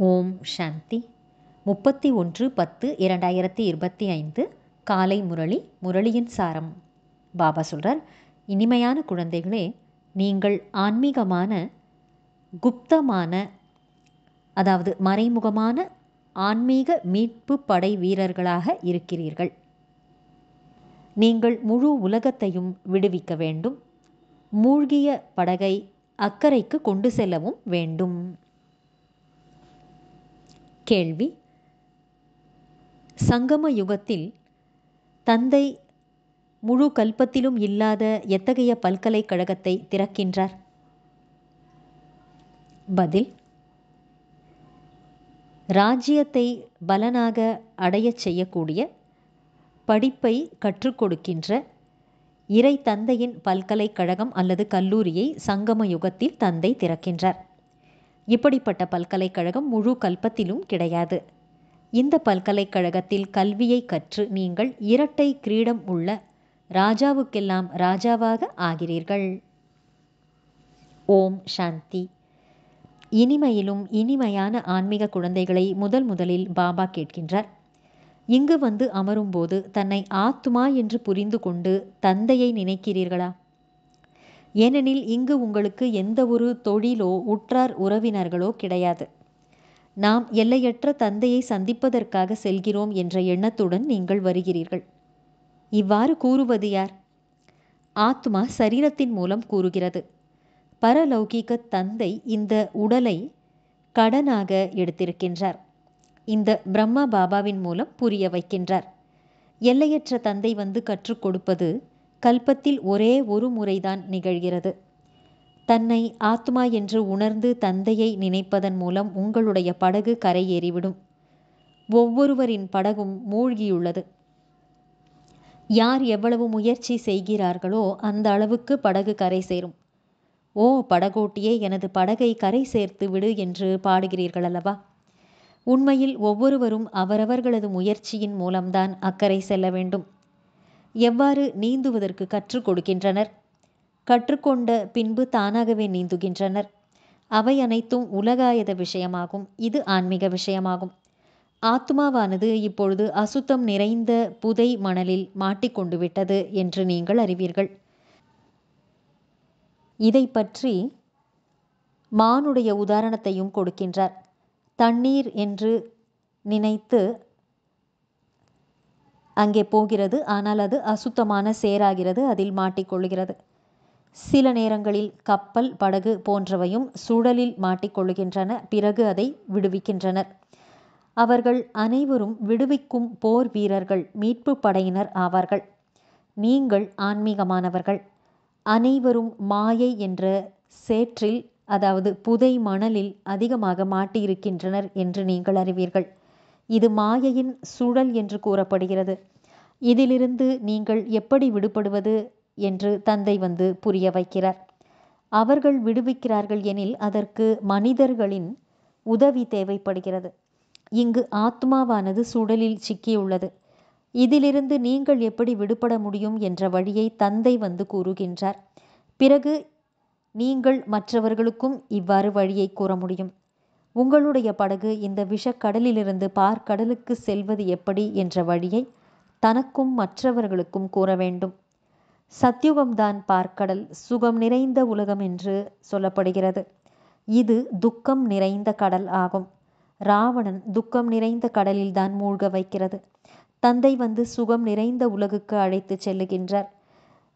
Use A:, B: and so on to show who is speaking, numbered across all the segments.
A: ஓம் சாந்தி. 31/10/2025 காலை முரளி. முரளியின் சாரம். பாபா சொல்கிறார், இனிமையான குழந்தைகளே, நீங்கள் ஆன்மீகமான குப்தமான அதாவது மறைமுகமான ஆன்மீக மீட்பு படை வீரர்களாக இருக்கிறீர்கள். நீங்கள் முழு உலகத்தையும் விடுவிக்க வேண்டும். மூழ்கிய படகை அக்கறைக்கு கொண்டு செல்லவும் வேண்டும். கேள்வி: சங்கம யுகத்தில் தந்தை முழு கல்பத்திலும் இல்லாத எத்தகைய பல்கலைக்கழகத்தை திறக்கின்றார்? பதில்: ராஜ்யத்தை பலனாக அடையச் செய்யக்கூடிய படிப்பை கற்றுக் கொடுக்கின்ற இறை தந்தையின் பல்கலைக்கழகம் அல்லது கல்லூரியை சங்கம யுகத்தில் தந்தை திறக்கின்றார். இப்படிப்பட்ட பல்கலைக்கழகம் முழு கல்பத்திலும் கிடையாது. இந்த பல்கலைக்கழகத்தில் கல்வியை கற்று நீங்கள் இரட்டை கிரீடம் உள்ள ராஜாவுக்கெல்லாம் ராஜாவாக ஆகிறீர்கள். ஓம் சாந்தி. இனிமையிலும் இனிமையான ஆன்மீக குழந்தைகளை முதலில் பாபா கேட்கின்றார். இங்கு வந்து அமரும்போது தன்னை ஆத்மா என்று புரிந்து கொண்டு தந்தையை நினைக்கிறீர்களா? ஏனெனில் இங்கு உங்களுக்கு எந்த ஒரு தொழிலோ உற்றார் உறவினர்களோ கிடையாது. நாம் எல்லையற்ற தந்தையை சந்திப்பதற்காக செல்கிறோம் என்ற எண்ணத்துடன் நீங்கள் வருகிறீர்கள். இவ்வாறு கூறுவது யார்? ஆத்மா சரீரத்தின் மூலம் கூறுகிறது. பரலௌகிக தந்தை இந்த உடலை கடனாக எடுத்திருக்கின்றார். இந்த பிரம்மா பாபாவின் மூலம் புரிய வைக்கின்றார். எல்லையற்ற தந்தை வந்து கற்றுக் கொடுப்பது கல்பத்தில் ஒரே ஒரு முறைதான் நிகழ்கிறது. தன்னை ஆத்மா என்று உணர்ந்து தந்தையை நினைப்பதன் மூலம் உங்களுடைய படகு கரையேறிவிடும். ஒவ்வொருவரின் படகும் மூழ்கியுள்ளது. யார் எவ்வளவு முயற்சி செய்கிறார்களோ அந்த அளவுக்கு படகு கரை சேரும். ஓ படகோட்டியே, எனது படகை கரை சேர்த்து விடு என்று பாடுகிறீர்கள் அல்லவா? உண்மையில் ஒவ்வொருவரும் அவரவர்களது முயற்சியின் மூலம்தான் அக்கறை செல்ல வேண்டும். எவ்வாறு நீந்துவதற்கு கற்றுக் கொடுக்கின்றனர்? கற்றுக்கொண்ட பின்பு தானாகவே நீந்துகின்றனர். அவை அனைத்தும் உலகாயத விஷயமாகும். இது ஆன்மீக விஷயமாகும். ஆத்மாவானது இப்பொழுது அசுத்தம் நிறைந்த புதை மணலில் மாட்டிக்கொண்டு விட்டது என்று நீங்கள் அறிவீர்கள். இதை பற்றி மானுடைய உதாரணத்தையும் கொடுக்கின்றார். தண்ணீர் என்று நினைத்து அங்கே போகிறது, ஆனால் அது அசுத்தமான சேராகிறது, அதில் மாட்டிக்கொள்கிறது. சில நேரங்களில் கப்பல், படகு போன்றவையும் சுழலில் மாட்டிக்கொள்கின்றன. பிறகு அதை விடுவிக்கின்றனர். அவர்கள் அனைவரும் விடுவிக்கும் போர் வீரர்கள், மீட்பு படையினர் ஆவார்கள். நீங்கள் ஆன்மீகமானவர்கள். அனைவரும் மாயை என்ற சேற்றில், அதாவது புதை மணலில் அதிகமாக மாட்டியிருக்கின்றனர் என்று நீங்கள் அறிவீர்கள். இது மாயையின் சுழல் என்று கூறப்படுகிறது. இதிலிருந்து நீங்கள் எப்படி விடுபடுவது என்று தந்தை வந்து புரிய வைக்கிறார். அவர்கள் விடுவிக்கிறார்கள் எனில் அதற்கு மனிதர்களின் உதவி தேவைப்படுகிறது. இங்கு ஆத்மாவானது சுழலில் சிக்கியுள்ளது. இதிலிருந்து நீங்கள் எப்படி விடுபட முடியும் என்ற வழியை தந்தை வந்து கூறுகின்றார். பிறகு நீங்கள் மற்றவர்களுக்கும் இவ்வாறு வழியை கூற முடியும். உங்களுடைய படகு இந்த விஷக்கடலிலிருந்து பார்க்கடலுக்கு செல்வது எப்படி என்ற வழியை தனக்கும் மற்றவர்களுக்கும் கூற வேண்டும். சத்யுகம்தான் பார்க்கடல், சுகம் நிறைந்த உலகம் என்று சொல்லப்படுகிறது. இது துக்கம் நிறைந்த கடல் ஆகும். ராவணன் துக்கம் நிறைந்த கடலில்தான் மூழ்க வைக்கிறது. தந்தை வந்து சுகம் நிறைந்த உலகுக்கு அழைத்து செல்லுகின்றார்.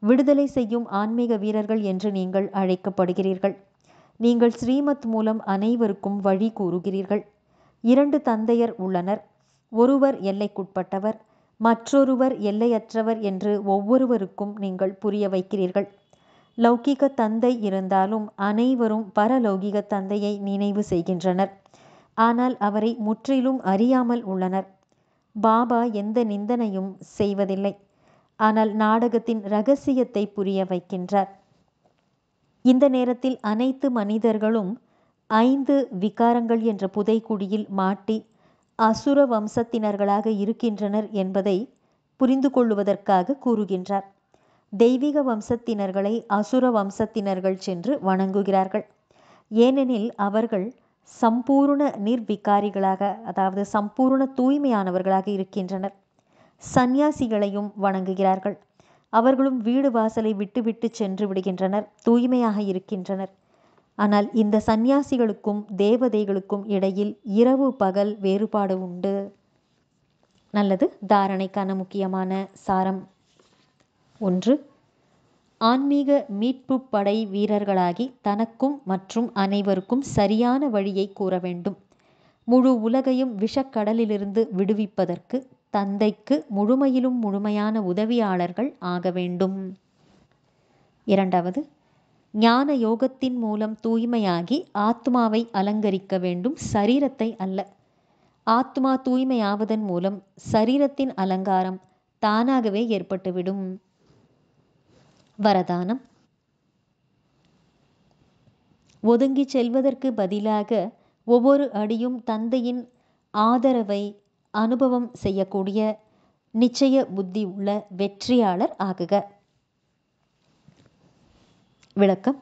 A: விடுதலை செய்யும் ஆன்மீக வீரர்கள் என்று நீங்கள் அழைக்கப்படுகிறீர்கள். நீங்கள் ஸ்ரீமத் மூலம் அனைவருக்கும் வழி கூறுகிறீர்கள். 2 தந்தையர் உள்ளனர். ஒருவர் எல்லைக்குட்பட்டவர், மற்றொருவர் எல்லையற்றவர் என்று ஒவ்வொருவருக்கும் நீங்கள் புரிய வைக்கிறீர்கள். லௌகிக தந்தை இருந்தாலும் அனைவரும் பரலௌகிக தந்தையை நினைவு செய்கின்றனர். ஆனால் அவரை முற்றிலும் அறியாமல் உள்ளனர். பாபா எந்த நிந்தனையும் செய்வதில்லை. ஆனால் நாடகத்தின் இரகசியத்தை புரிய வைக்கின்றார். இந்த நேரத்தில் அனைத்து மனிதர்களும் 5 விகாரங்கள் என்ற புதைக்குழியில் மாட்டி அசுர வம்சத்தினர்களாக இருக்கின்றனர் என்பதை புரிந்து கொள்வதற்காக கூறுகின்றார். தெய்வீக வம்சத்தினர்களை அசுர வம்சத்தினர்கள் சென்று வணங்குகிறார்கள். ஏனெனில் அவர்கள் சம்பூர்ண நிர்விகாரிகளாக, அதாவது சம்பூர்ண தூய்மையானவர்களாக இருக்கின்றனர். சந்நியாசிகளையும் வணங்குகிறார்கள். அவர்களும் வீடு வாசலை விட்டுவிட்டு சென்று விடுகின்றனர், தூய்மையாக இருக்கின்றனர். ஆனால் இந்த சந்நியாசிகளுக்கும் தேவதைகளுக்கும் இடையில் இரவு பகல் வேறுபாடு உண்டு. நல்லது. தாரணைக்கான முக்கியமான சாரம்: 1. ஆன்மீக மீட்பு படை வீரர்களாகி தனக்கும் மற்றும் அனைவருக்கும் சரியான வழியை கூற வேண்டும். முழு உலகையும் விஷக்கடலிலிருந்து விடுவிப்பதற்கு தந்தைக்கு முழுமையிலும் முழுமையான உதவியாளர்கள் ஆக வேண்டும். 2. ஞான யோகத்தின் மூலம் தூய்மையாகி ஆத்மாவை அலங்கரிக்க வேண்டும், சரீரத்தை அல்ல. ஆத்மா தூய்மையாவதன் மூலம் சரீரத்தின் அலங்காரம் தானாகவே ஏற்பட்டுவிடும். வரதானம்: ஒதுங்கி செல்வதற்கு பதிலாக ஒவ்வொரு அடியும் தந்தையின் ஆதரவை அனுபவம் செய்யக்கூடிய நிச்சய புத்தி உள்ள வெற்றியாளர் ஆகுக. விளக்கம்: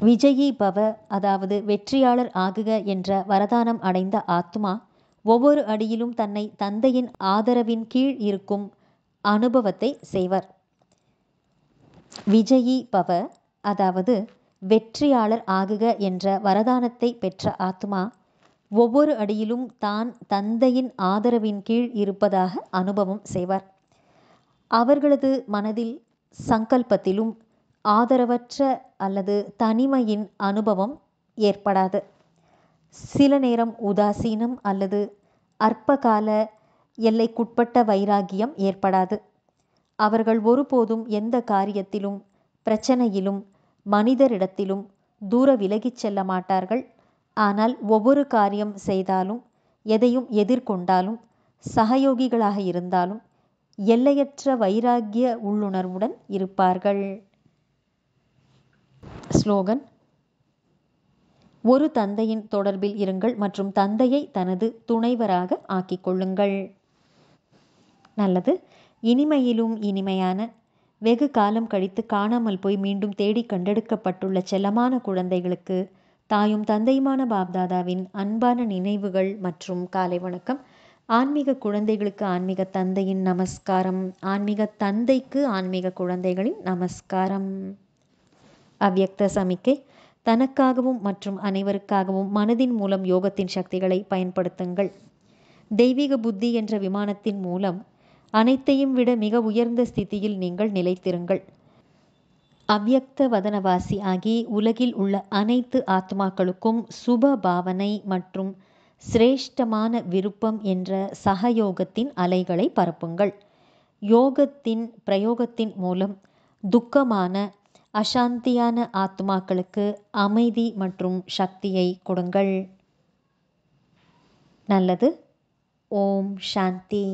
A: விஜயி பவ, அதாவது வெற்றியாளர் ஆகுக என்ற வரதானம் அடைந்த ஆத்மா ஒவ்வொரு அடியிலும் தன்னை தந்தையின் ஆதரவின் கீழ் இருக்கும் அனுபவத்தை செய்வர். விஜயி பவ, அதாவது வெற்றியாளர் ஆகுக என்ற வரதானத்தை பெற்ற ஆத்மா ஒவ்வொரு அடியிலும் தான் தந்தையின் ஆதரவின் கீழ் இருப்பதாக அனுபவம் செய்வார். அவர்களது மனதில் சங்கல்பத்திலும் ஆதரவற்ற அல்லது தனிமையின் அனுபவம் ஏற்படாது. சில நேரம் உதாசீனம் அல்லது அற்பகால எல்லைக்குட்பட்ட வைராகியம் ஏற்படாது. அவர்கள் ஒருபோதும் எந்த காரியத்திலும், பிரச்சனையிலும், மனிதரிடத்திலும் தூர விலகிச் செல்ல மாட்டார்கள். ஆனால் ஒவ்வொரு காரியம் செய்தாலும், எதையும் எதிர்கொண்டாலும், சகயோகிகளாக இருந்தாலும் எல்லையற்ற வைராகிய உள்ளுணர்வுடன் இருப்பார்கள். ஸ்லோகன்: ஒரு தந்தையின் தொடர்பில் இருங்கள் மற்றும் தந்தையை தனது துணைவராக ஆக்கிக் கொள்ளுங்கள். நல்லது. இனிமையிலும் இனிமையான, வெகு காலம் கழித்து காணாமல் போய் மீண்டும் தேடி கண்டெடுக்கப்பட்டுள்ள செல்லமான குழந்தைகளுக்கு தாயும் தந்தையுமான பாப்தாதாவின் அன்பான நினைவுகள் மற்றும் காலை வணக்கம். ஆன்மீக குழந்தைகளுக்கு ஆன்மீக தந்தையின் நமஸ்காரம். ஆன்மீக தந்தைக்கு ஆன்மீக குழந்தைகளின் நமஸ்காரம். அவ்யக்த சமிக்கை: தனக்காகவும் மற்றும் அனைவருக்காகவும் மனதின் மூலம் யோகத்தின் சக்திகளை பயன்படுத்துங்கள். தெய்வீக புத்தி என்ற விமானத்தின் மூலம் அனைத்தையும் விட மிக உயர்ந்த ஸ்திதியில் நீங்கள் நிலைத்திருங்கள். அவ்யக்த வதனவாசி ஆகி உலகில் உள்ள அனைத்து ஆத்மாக்களுக்கும் சுப பாவனை மற்றும் சிரேஷ்டமான விருப்பம் என்ற சகயோகத்தின் அலைகளை பரப்புங்கள். யோகத்தின் பிரயோகத்தின் மூலம் துக்கமான, அசாந்தியான ஆத்மாக்களுக்கு அமைதி மற்றும் சக்தியை கொடுங்கள். நல்லது. ஓம் சாந்தி.